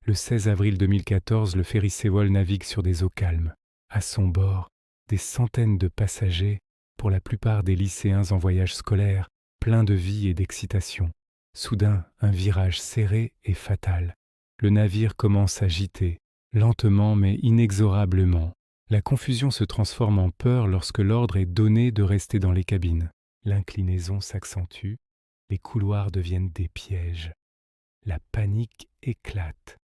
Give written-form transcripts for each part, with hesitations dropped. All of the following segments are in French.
Le 16 avril 2014, le ferry Seawol navigue sur des eaux calmes. À son bord, des centaines de passagers, pour la plupart des lycéens en voyage scolaire, pleins de vie et d'excitation. Soudain, un virage serré et fatal. Le navire commence à gîter, lentement mais inexorablement. La confusion se transforme en peur lorsque l'ordre est donné de rester dans les cabines. L'inclinaison s'accentue, les couloirs deviennent des pièges. La panique éclate.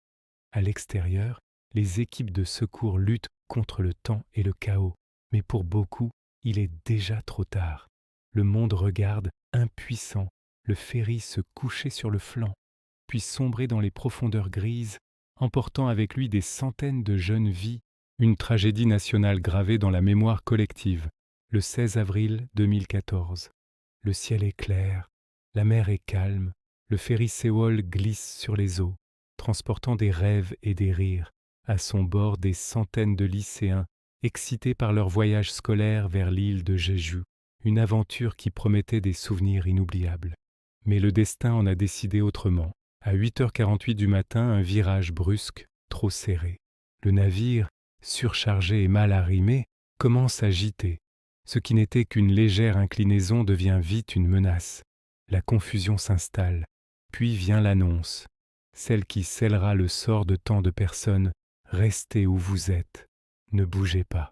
À l'extérieur, les équipes de secours luttent contre le temps et le chaos, mais pour beaucoup, il est déjà trop tard. Le monde regarde, impuissant, le ferry se coucher sur le flanc, puis sombrer dans les profondeurs grises, emportant avec lui des centaines de jeunes vies, une tragédie nationale gravée dans la mémoire collective. Le 16 avril 2014. Le ciel est clair, la mer est calme, le ferry Seawol glisse sur les eaux, transportant des rêves et des rires. À son bord, des centaines de lycéens, excités par leur voyage scolaire vers l'île de Jeju, une aventure qui promettait des souvenirs inoubliables. Mais le destin en a décidé autrement. À 8h48 du matin, un virage brusque, trop serré. Le navire, surchargé et mal arrimé, commence à gîter. Ce qui n'était qu'une légère inclinaison devient vite une menace. La confusion s'installe, puis vient l'annonce, celle qui scellera le sort de tant de personnes. Restez où vous êtes, ne bougez pas.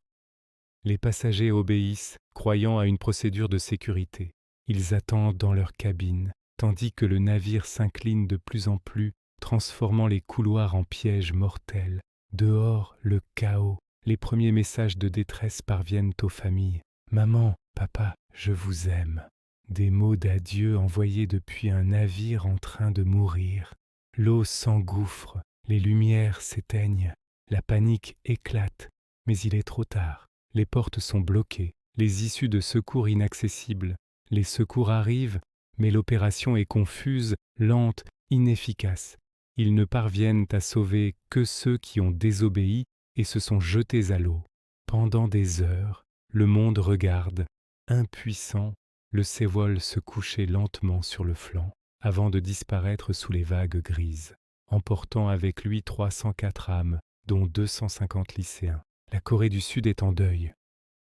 Les passagers obéissent, croyant à une procédure de sécurité. Ils attendent dans leur cabine, tandis que le navire s'incline de plus en plus, transformant les couloirs en pièges mortels. Dehors, le chaos. Les premiers messages de détresse parviennent aux familles. « Maman, papa, je vous aime ». Des mots d'adieu envoyés depuis un navire en train de mourir. L'eau s'engouffre, les lumières s'éteignent, la panique éclate, mais il est trop tard. Les portes sont bloquées, les issues de secours inaccessibles. Les secours arrivent, mais l'opération est confuse, lente, inefficace. Ils ne parviennent à sauver que ceux qui ont désobéi et se sont jetés à l'eau. Pendant des heures, le monde regarde, impuissant, le Seawol se coucher lentement sur le flanc, avant de disparaître sous les vagues grises, emportant avec lui 304 âmes, dont 250 lycéens. La Corée du Sud est en deuil.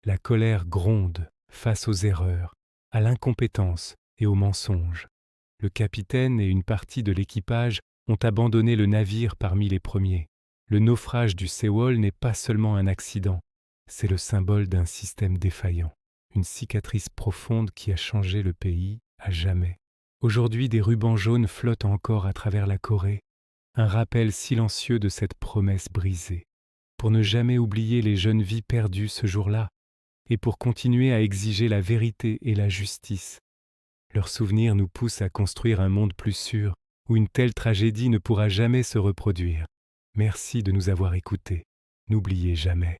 La colère gronde face aux erreurs, à l'incompétence et aux mensonges. Le capitaine et une partie de l'équipage ont abandonné le navire parmi les premiers. Le naufrage du Seawol n'est pas seulement un accident, c'est le symbole d'un système défaillant, une cicatrice profonde qui a changé le pays à jamais. Aujourd'hui, des rubans jaunes flottent encore à travers la Corée, un rappel silencieux de cette promesse brisée, pour ne jamais oublier les jeunes vies perdues ce jour-là, et pour continuer à exiger la vérité et la justice. Leurs souvenirs nous poussent à construire un monde plus sûr, où une telle tragédie ne pourra jamais se reproduire. Merci de nous avoir écoutés. N'oubliez jamais.